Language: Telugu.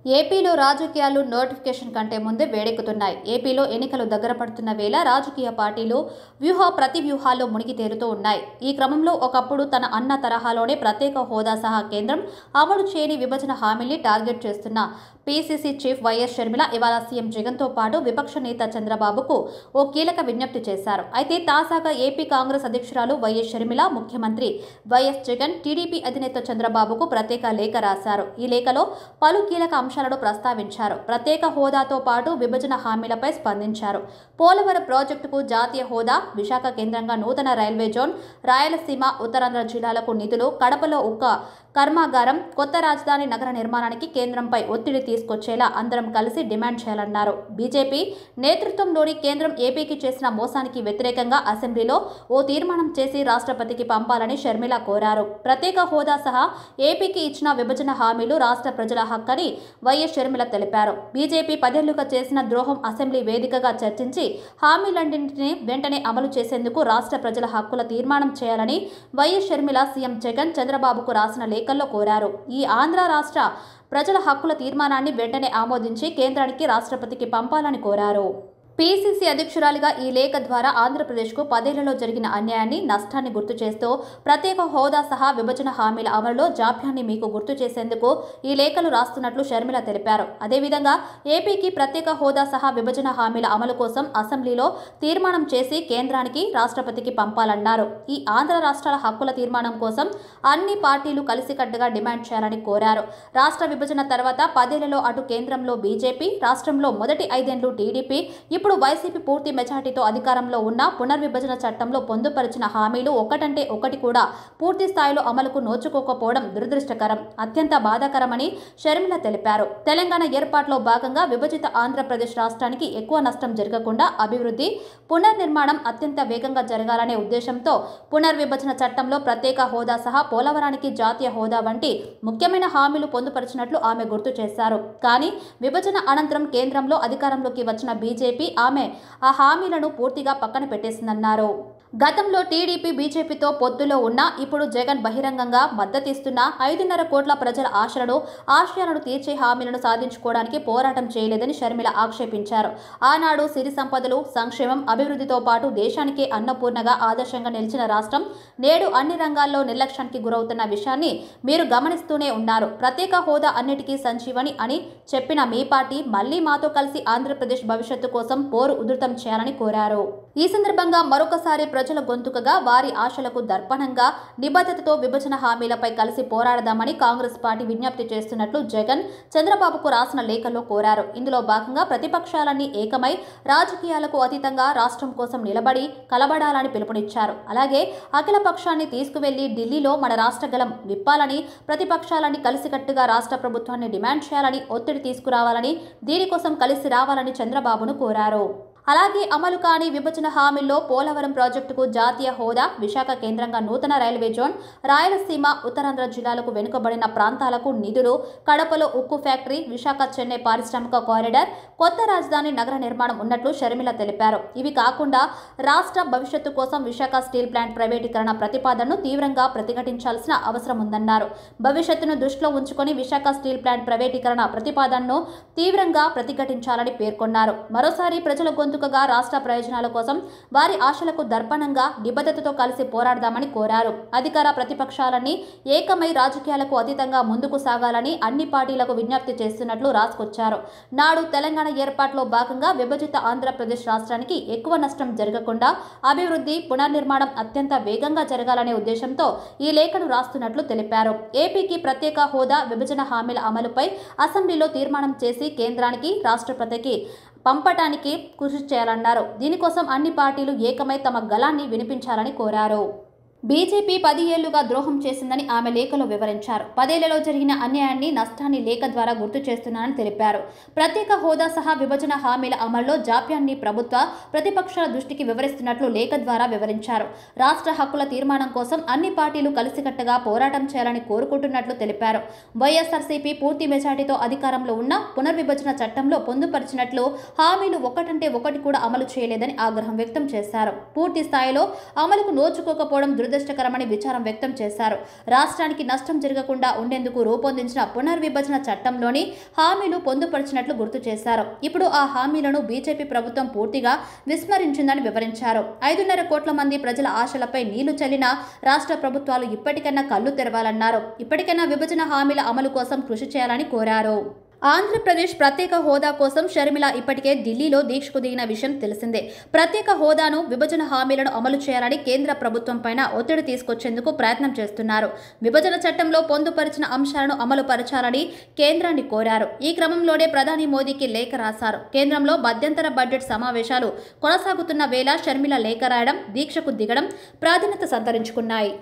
ఏపీలో రాజకీయాలు నోటిఫికేషన్ కంటే ముందే వేడెక్కుతున్నాయి. ఏపీలో ఎన్నికలు దగ్గర పడుతున్న వేళ రాజకీయ పార్టీలు ప్రతివ్యూహాల్లో మునిగి తేలుతూ ఉన్నాయి. ఈ క్రమంలో ఒకప్పుడు తన అన్న తరహాలోనే ప్రత్యేక హోదా సహా కేంద్రం అమలు చేయని విభజన హామీల్ని టార్గెట్ చేస్తున్న పీసీసీ చీఫ్ వైఎస్ షర్మిల ఇవాళ సీఎం జగన్తో పాటు విపక్ష నేత చంద్రబాబుకు ఓ కీలక విజ్ఞప్తి చేశారు. అయితే తాజాగా ఏపీ కాంగ్రెస్ అధ్యక్షురాలు వైఎస్ షర్మిల, ముఖ్యమంత్రి వైఎస్ జగన్, టీడీపీ అధినేత చంద్రబాబుకు ప్రత్యేక లేఖ రాశారు. ఈ లేఖలో పలు కీలక అంశాలను ప్రస్తావించారు. ప్రత్యేక హోదాతో పాటు విభజన హామీలపై స్పందించారు. పోలవరం ప్రాజెక్టుకు జాతీయ హోదా, విశాఖ కేంద్రంగా నూతన రైల్వే జోన్, రాయలసీమ, ఉత్తరాంధ్ర జిల్లాలకు నిధులు, కడపలో ఉక్క కర్మాగారం, కొత్త రాజధాని నగర నిర్మాణానికి కేంద్రంపై ఒత్తిడి తీసుకొచ్చేలా అందరం కలిసి డిమాండ్ చేయాలన్నారు. బీజేపీ నేతృత్వంలోని కేంద్రం ఏపీకి చేసిన మోసానికి వ్యతిరేకంగా అసెంబ్లీలో ఓ తీర్మానం చేసి రాష్ట్రపతికి పంపాలని షర్మిల కోరారు. ప్రత్యేక హోదా సహా ఏపీకి ఇచ్చిన విభజన హామీలు రాష్ట్ర ప్రజల హక్కని వైఎస్ షర్మిల తెలిపారు. బీజేపీ 10 ఏళ్లుగా చేసిన ద్రోహం అసెంబ్లీ వేదికగా చర్చించి హామీలన్నింటినీ వెంటనే అమలు చేసేందుకు రాష్ట్ర ప్రజల హక్కుల తీర్మానం చేయాలని వైఎస్ షర్మిల సీఎం జగన్, చంద్రబాబుకు రాసిన లేఖల్లో కోరారు. ఈ ఆంధ్ర రాష్ట్ర ప్రజల హక్కుల తీర్మానాన్ని వెంటనే ఆమోదించి కేంద్రానికి, రాష్ట్రపతికి పంపాలని కోరారు. పీసీసీ అధ్యక్షురాలిగా ఈ లేఖ ద్వారా ఆంధ్రప్రదేశ్కు 10 ఏళ్లలో జరిగిన అన్యాయాన్ని, నష్టాన్ని గుర్తు చేస్తూ ప్రత్యేక హోదా సహా విభజన హామీల అమలులో జాప్యాన్ని మీకు గుర్తు చేసేందుకు ఈ లేఖలు రాస్తున్నట్లు షర్మిల తెలిపారు. అదేవిధంగా ఏపీకి ప్రత్యేక హోదా సహా విభజన హామీల అమలు కోసం అసెంబ్లీలో తీర్మానం చేసి కేంద్రానికి, రాష్ట్రపతికి పంపాలన్నారు. ఈ ఆంధ్ర రాష్ట్రాల హక్కుల తీర్మానం కోసం అన్ని పార్టీలు కలిసికట్టుగా డిమాండ్ చేయాలని కోరారు. రాష్ట్ర విభజన తర్వాత 10 ఏళ్లలో అటు కేంద్రంలో బీజేపీ, రాష్ట్రంలో మొదటి 5 ఏళ్లు టీడీపీ, ఇప్పుడు వైసీపీ పూర్తి మెజార్టీతో అధికారంలో ఉన్న పునర్విభజన చట్టంలో పొందుపరిచిన హామీలు ఒకటంటే ఒకటి కూడా పూర్తి స్థాయిలో అమలుకు నోచుకోకపోవడం దురదృష్టకరం, అత్యంత బాధాకరమని షర్మిల తెలిపారు. తెలంగాణ ఏర్పాటులో భాగంగా విభజిత ఆంధ్రప్రదేశ్ రాష్ట్రానికి ఎక్కువ నష్టం జరగకుండా అభివృద్ధి, పునర్నిర్మాణం అత్యంత వేగంగా జరగాలనే ఉద్దేశంతో పునర్విభజన చట్టంలో ప్రత్యేక హోదా సహా పోలవరానికి జాతీయ హోదా వంటి ముఖ్యమైన హామీలు పొందుపరిచినట్లు ఆమె గుర్తు చేశారు. కానీ విభజన అనంతరం కేంద్రంలో అధికారంలోకి వచ్చిన బీజేపీ ఆమె ఆ హామీలను పూర్తిగా పక్కన పెట్టేసిందన్నారు. గతంలో టీడీపీ, బీజేపీతో పొత్తులో ఉన్నా ఇప్పుడు జగన్ బహిరంగంగా మద్దతిస్తున్న 5.5 కోట్ల ప్రజల ఆశయాలను తీర్చే హామీలను సాధించుకోవడానికి పోరాటం చేయలేదని షర్మిల ఆక్షేపించారు. ఆనాడు సిరి సంపదలు, సంక్షేమం, అభివృద్ధితో పాటు దేశానికే అన్నపూర్ణగా ఆదర్శంగా నిలిచిన రాష్ట్రం నేడు అన్ని రంగాల్లో నిర్లక్ష్యానికి గురవుతున్న విషయాన్ని మీరు గమనిస్తూనే ఉన్నారు. ప్రత్యేక హోదా అన్నిటికీ సంజీవని అని చెప్పిన మీ పార్టీ మళ్లీ మాతో కలిసి ఆంధ్రప్రదేశ్ భవిష్యత్తు కోసం పోరు ఉధృతం చేయాలని కోరారు. ఈ సందర్భంగా మరొకసారి ప్రజల గొంతుకగా, వారి ఆశలకు దర్పణంగా, నిబద్ధతతో విభజన హామీలపై కలిసి పోరాడదామని కాంగ్రెస్ పార్టీ విజ్ఞప్తి చేస్తున్నట్లు జగన్, చంద్రబాబుకు రాసిన లేఖలో కోరారు. ఇందులో భాగంగా ప్రతిపక్షాలన్నీ ఏకమై రాజకీయాలకు అతీతంగా రాష్ట్రం కోసం నిలబడి కలబడాలని పిలుపునిచ్చారు. అలాగే అఖిల పక్షాన్ని తీసుకువెళ్లి ఢిల్లీలో మన రాష్ట్ర గలం విప్పాలని, ప్రతిపక్షాలన్నీ కలిసికట్టుగా రాష్ట్ర ప్రభుత్వాన్ని డిమాండ్ చేయాలని, ఒత్తిడి తీసుకురావాలని, దీనికోసం కలిసి రావాలని చంద్రబాబును కోరారు. అలాగే అమలు కాని విభజన హామీల్లో పోలవరం ప్రాజెక్టుకు జాతీయ హోదా, విశాఖ కేంద్రంగా నూతన రైల్వే జోన్, రాయలసీమ, ఉత్తరాంధ్ర జిల్లాలకు వెనుకబడిన ప్రాంతాలకు నిధులు, కడపలో ఉక్కు ఫ్యాక్టరీ, విశాఖ చెన్నై పారిశ్రామిక కారిడార్, కొత్త రాజధాని నగర నిర్మాణం ఉన్నట్లు షర్మిల తెలిపారు. ఇవి కాకుండా రాష్ట్ర భవిష్యత్తు కోసం విశాఖ స్టీల్ ప్లాంట్ ప్రైవేటీకరణ ప్రతిపాదనను తీవ్రంగా ప్రతిఘటించాల్సిన అవసరం ఉందన్నారు. భవిష్యత్తును దృష్టిలో ఉంచుకొని విశాఖ స్టీల్ ప్లాంట్ ప్రైవేటీకరణ ప్రతిపాదనను తీవ్రంగా ప్రతిఘటించాలని పేర్కొన్నారు. మరోసారి ప్రజల గొంతుకగా, రాష్ట్ర ప్రయోజనాల కోసం, వారి ఆశలకు దర్పణంగా, నిబద్ధతతో కలిసి పోరాడదామని కోరారు. అధికార ప్రతిపక్షాలన్నీ ఏకమై రాజకీయాలకు అతీతంగా ముందుకు సాగాలని అన్ని పార్టీలకు విజ్ఞప్తి చేస్తున్నట్లు రాసుకొచ్చారు. నాడు తెలంగాణ ఏర్పాటులో భాగంగా విభజిత ఆంధ్రప్రదేశ్ రాష్ట్రానికి ఎక్కువ నష్టం జరగకుండా అభివృద్ధి, పునర్నిర్మాణం అత్యంత వేగంగా జరగాలనే ఉద్దేశంతో ఈ లేఖను రాస్తున్నట్లు తెలిపారు. ఏపీకి ప్రత్యేక హోదా, విభజన హామీల అమలుపై అసెంబ్లీలో తీర్మానం చేసి కేంద్రానికి, రాష్ట్రపతికి పంపటానికి కృషి చేయాలన్నారు. దీనికోసం అన్ని పార్టీలు ఏకమై తమ గళాన్ని వినిపించాలని కోరారు. బీజేపీ 10 ఏళ్లుగా ద్రోహం చేసిందని ఆమె లేఖలో వివరించారు. 10 ఏళ్లలో జరిగిన అన్యాయాన్ని, నష్టాన్ని లేఖ ద్వారా గుర్తు చేస్తున్నానని తెలిపారు. ప్రత్యేక హోదా సహా విభజన హామీల అమల్లో జాప్యాన్ని ప్రభుత్వ, ప్రతిపక్షాల దృష్టికి వివరిస్తున్నట్లు లేఖ ద్వారా వివరించారు. రాష్ట్ర హక్కుల తీర్మానం కోసం అన్ని పార్టీలు కలిసికట్టుగా పోరాటం చేయాలని కోరుకుంటున్నట్లు తెలిపారు. వైఎస్ఆర్సీపీ పూర్తి మెజార్టీతో అధికారంలో ఉన్న పునర్విభజన చట్టంలో పొందుపరిచినట్లు హామీలు ఒకటంటే ఒకటి కూడా అమలు చేయలేదని ఆగ్రహం వ్యక్తం చేశారు. పూర్తి స్థాయిలో అమలుకు నోచుకోకపోవడం దురదృష్టకరమని విచారం వ్యక్తం చేశారు. రాష్ట్రానికి నష్టం జరగకుండా ఉండేందుకు రూపొందించిన పునర్విభజన చట్టంలోని హామీలు పొందుపరిచినట్లు గుర్తు చేశారు. ఇప్పుడు ఆ హామీలను బీజేపీ ప్రభుత్వం పూర్తిగా విస్మరించిందని వివరించారు. 5.5 కోట్ల మంది ప్రజల ఆశలపై నీళ్లు చల్లిన రాష్ట్ర ప్రభుత్వాలు ఇప్పటికైనా కళ్లు తెరవాలన్నారు. ఇప్పటికైనా విభజన హామీల అమలు కోసం కృషి చేయాలని కోరారు. ఆంధ్రప్రదేశ్ ప్రత్యేక హోదా కోసం షర్మిల ఇప్పటికే ఢిల్లీలో దీక్షకు దిగిన విషయం తెలిసిందే. ప్రత్యేక హోదాను, విభజన హామీలను అమలు చేయాలని కేంద్ర ప్రభుత్వం పైన ఒత్తిడి తీసుకొచ్చేందుకు ప్రయత్నం చేస్తున్నారు. విభజన చట్టంలో పొందుపరిచిన అంశాలను అమలు పరచాలని కేంద్రాన్ని కోరారు. ఈ క్రమంలోనే ప్రధాని మోదీకి లేఖ రాశారు. కేంద్రంలో మధ్యంతర బడ్జెట్ సమావేశాలు కొనసాగుతున్న వేళ షర్మిల లేఖ రాయడం, దీక్షకు దిగడం ప్రాధాన్యత సంతరించుకున్నాయి.